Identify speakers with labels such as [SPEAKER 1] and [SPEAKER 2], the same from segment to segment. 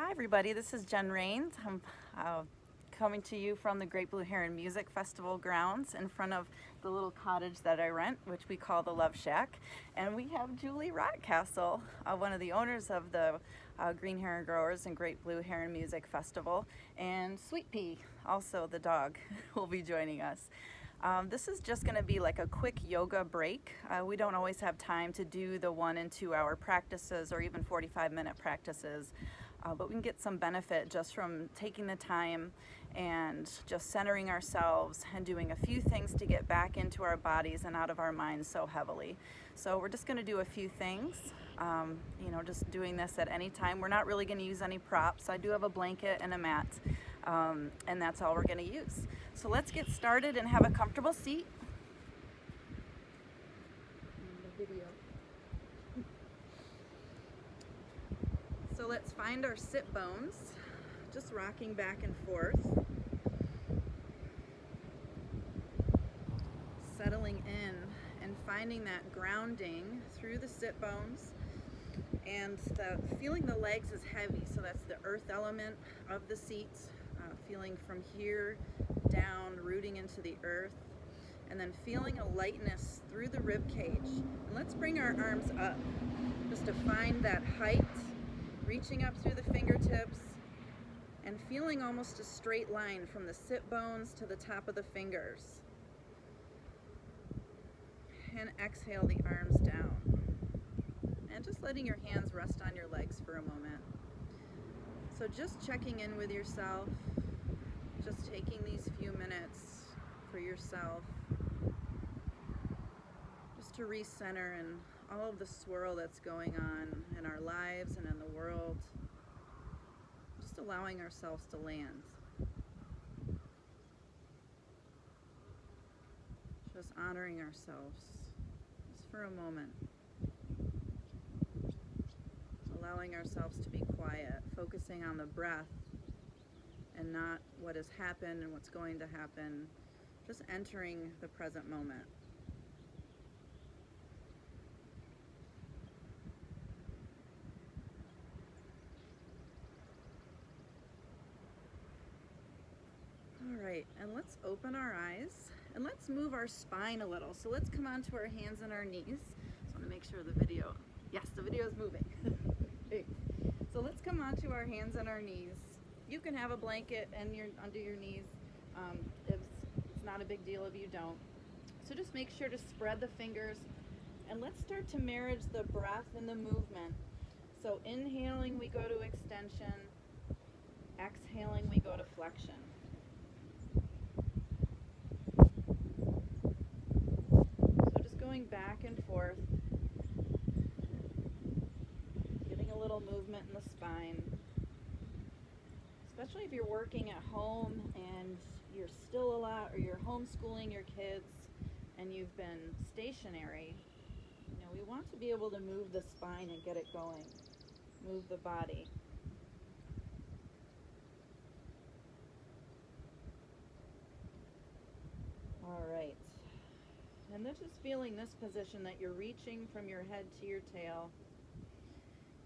[SPEAKER 1] Hi everybody, this is Jen Rains. I'm coming to you from the Great Blue Heron Music Festival grounds in front of the little cottage that I rent, which we call the Love Shack. And we have Julie Rockcastle, one of the owners of the Green Heron Growers and Great Blue Heron Music Festival, and Sweet Pea, also the dog, will be joining us. This is just going to be like a quick yoga break. We don't always have time to do the 1 and 2 hour practices or even 45-minute practices, but we can get some benefit just from taking the time and just centering ourselves and doing a few things to get back into our bodies and out of our minds so heavily. So we're just going to do a few things, just doing this at any time. We're not really going to use any props. I do have a blanket and a mat. And that's all we're going to use. So let's get started and have a comfortable seat. So let's find our sit bones, just rocking back and forth, settling in and finding that grounding through the sit bones, and feeling the legs is heavy, so that's the earth element of the seat. Feeling from here down, rooting into the earth, and then feeling a lightness through the rib cage. And let's bring our arms up just to find that height, reaching up through the fingertips and feeling almost a straight line from the sit bones to the top of the fingers. And exhale the arms down. And just letting your hands rest on your legs for a moment. So just checking in with yourself, just taking these few minutes for yourself, just to recenter in all of the swirl that's going on in our lives and in the world, just allowing ourselves to land. Just honoring ourselves, just for a moment. Allowing ourselves to be quiet, focusing on the breath and not what has happened and what's going to happen, just entering the present moment. All right, and let's open our eyes and let's move our spine a little. So let's come onto our hands and our knees. Just want to make sure the video is moving. So let's come onto our hands and our knees. You can have a blanket and under your knees. It's not a big deal if you don't. So just make sure to spread the fingers and let's start to marriage the breath and the movement. So inhaling, we go to extension. Exhaling, we go to flexion. So just going back and forth, getting a little movement in the spine. Especially if you're working at home and you're still a lot, or you're homeschooling your kids and you've been stationary, we want to be able to move the spine and get it going, move the body. All right, and this is feeling this position that you're reaching from your head to your tail.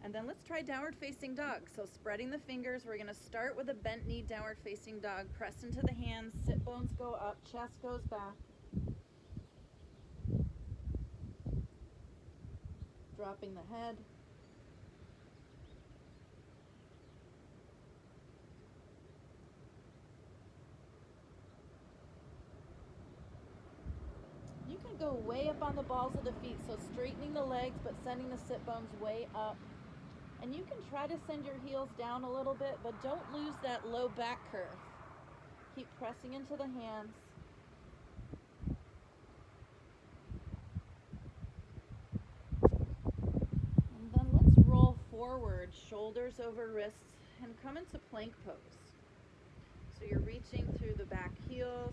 [SPEAKER 1] And then let's try downward facing dog. So spreading the fingers, we're going to start with a bent knee downward facing dog. Press into the hands, sit bones go up, chest goes back. Dropping the head. You can go way up on the balls of the feet, so straightening the legs but sending the sit bones way up. And you can try to send your heels down a little bit, but don't lose that low back curve. Keep pressing into the hands. And then let's roll forward, shoulders over wrists, and come into plank pose. So you're reaching through the back heels,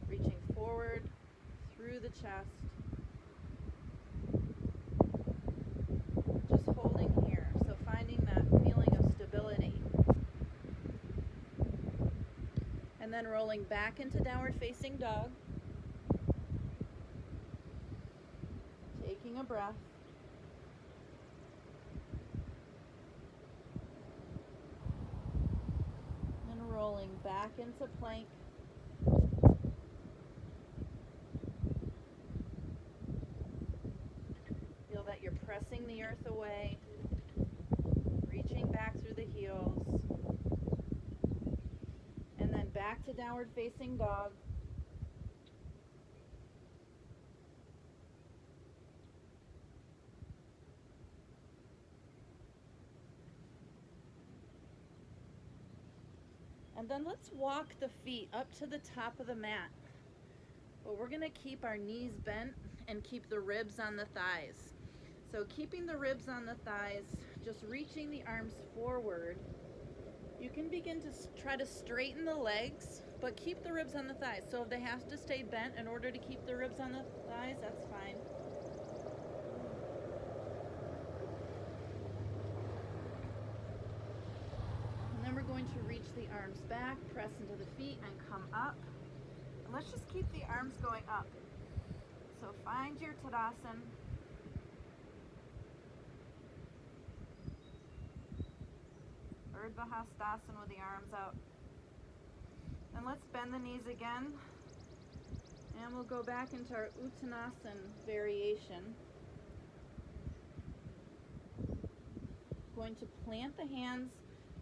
[SPEAKER 1] reaching forward through the chest. Just holding here. So finding that feeling of stability. And then rolling back into downward facing dog. Taking a breath. back into plank. Feel that you're pressing the earth away, reaching back through the heels, and then back to downward facing dog. And then let's walk the feet up to the top of the mat. But we're gonna keep our knees bent and keep the ribs on the thighs. So keeping the ribs on the thighs, just reaching the arms forward. You can begin to try to straighten the legs, but keep the ribs on the thighs. So if they have to stay bent in order to keep the ribs on the thighs, that's fine. And then we're going to reach the arms back, press into the feet, and come up. And let's just keep the arms going up. So find your Tadasana. Urdhva Hastasana with the arms out. And let's bend the knees again. And we'll go back into our Uttanasana variation. Going to plant the hands.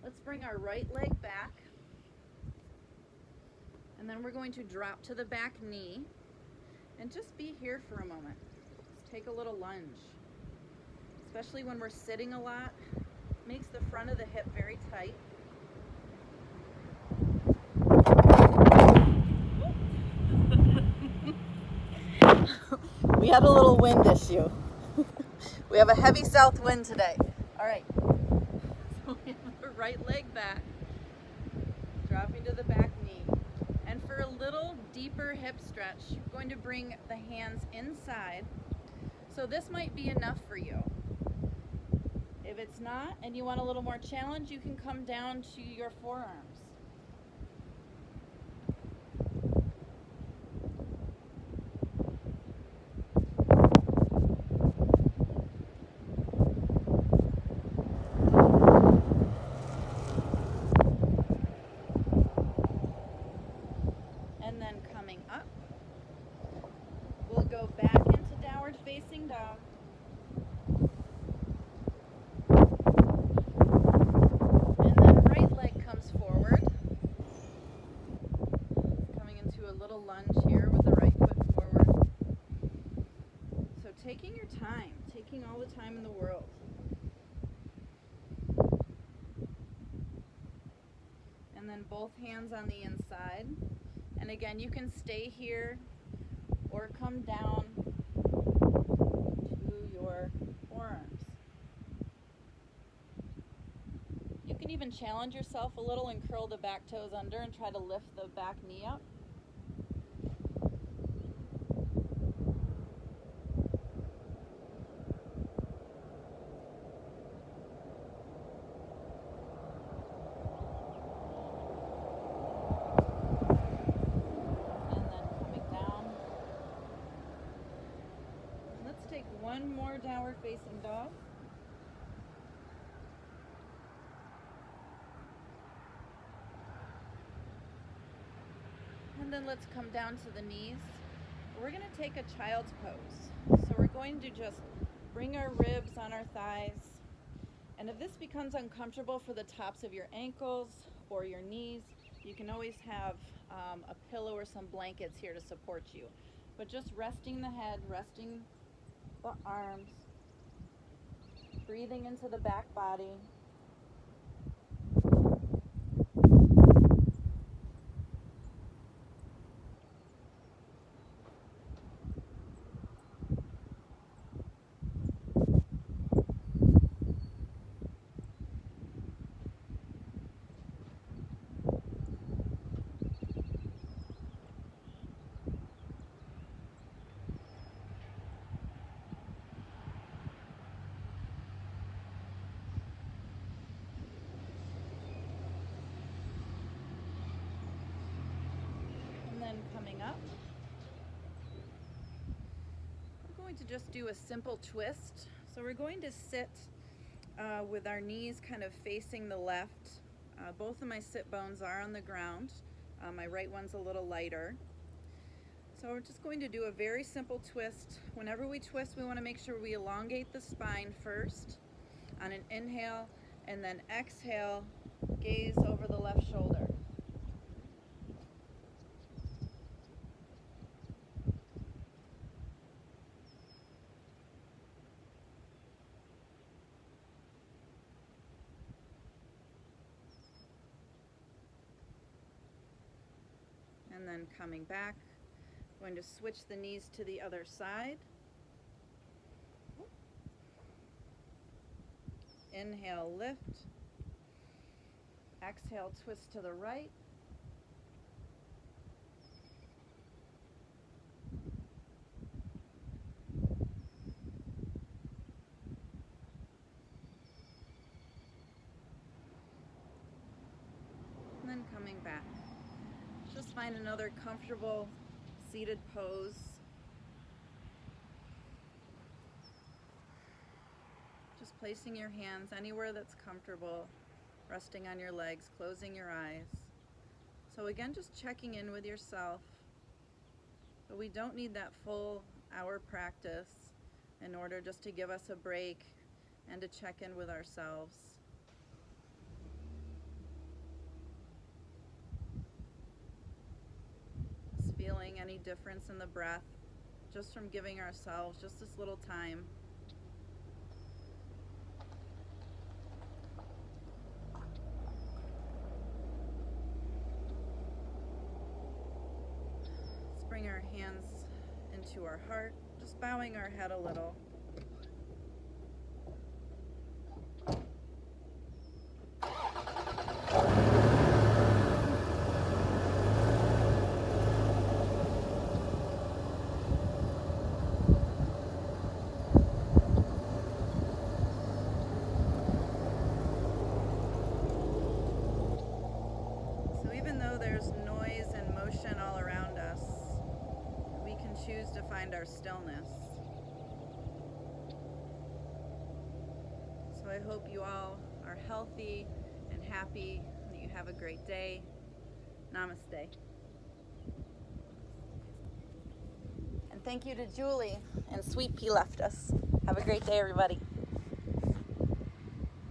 [SPEAKER 1] Let's bring our right leg back. And then we're going to drop to the back knee. And just be here for a moment. Let's take a little lunge. Especially when we're sitting a lot. Makes the front of the hip very tight. We had a little wind issue. We have a heavy south wind today. All right. So we have the right leg back, dropping to the back knee. And for a little deeper hip stretch, you're going to bring the hands inside. So this might be enough for you. If it's not, and you want a little more challenge, you can come down to your forearms. And then coming up, we'll go back into downward facing dog. Lunge here with the right foot forward. So taking your time, taking all the time in the world. And then both hands on the inside. And again, you can stay here or come down to your forearms. You can even challenge yourself a little and curl the back toes under and try to lift the back knee up. One more downward facing dog. And then let's come down to the knees. We're going to take a child's pose. So we're going to just bring our ribs on our thighs. And if this becomes uncomfortable for the tops of your ankles or your knees, you can always have a pillow or some blankets here to support you. But just resting the head, resting the arms, breathing into the back body. Coming up, we're going to just do a simple twist. So we're going to sit with our knees kind of facing the left, Both of my sit bones are on the ground. My right one's a little lighter. So we're just going to do a very simple twist. Whenever we twist, we want to make sure we elongate the spine first on an inhale, and then exhale, gaze over the left shoulder. And then coming back, going to switch the knees to the other side. Inhale, lift. Exhale, twist to the right. And then coming back. Just find another comfortable seated pose. Just placing your hands anywhere that's comfortable, resting on your legs, closing your eyes. So again, just checking in with yourself. But we don't need that full hour practice in order just to give us a break and to check in with ourselves. Feeling any difference in the breath just from giving ourselves just this little time. Let's bring our hands into our heart, just bowing our head a little. There's noise and motion all around us, we can choose to find our stillness. So I hope you all are healthy and happy, and that you have a great day. Namaste. And thank you to Julie and Sweet Pea Left Us. Have a great day, everybody.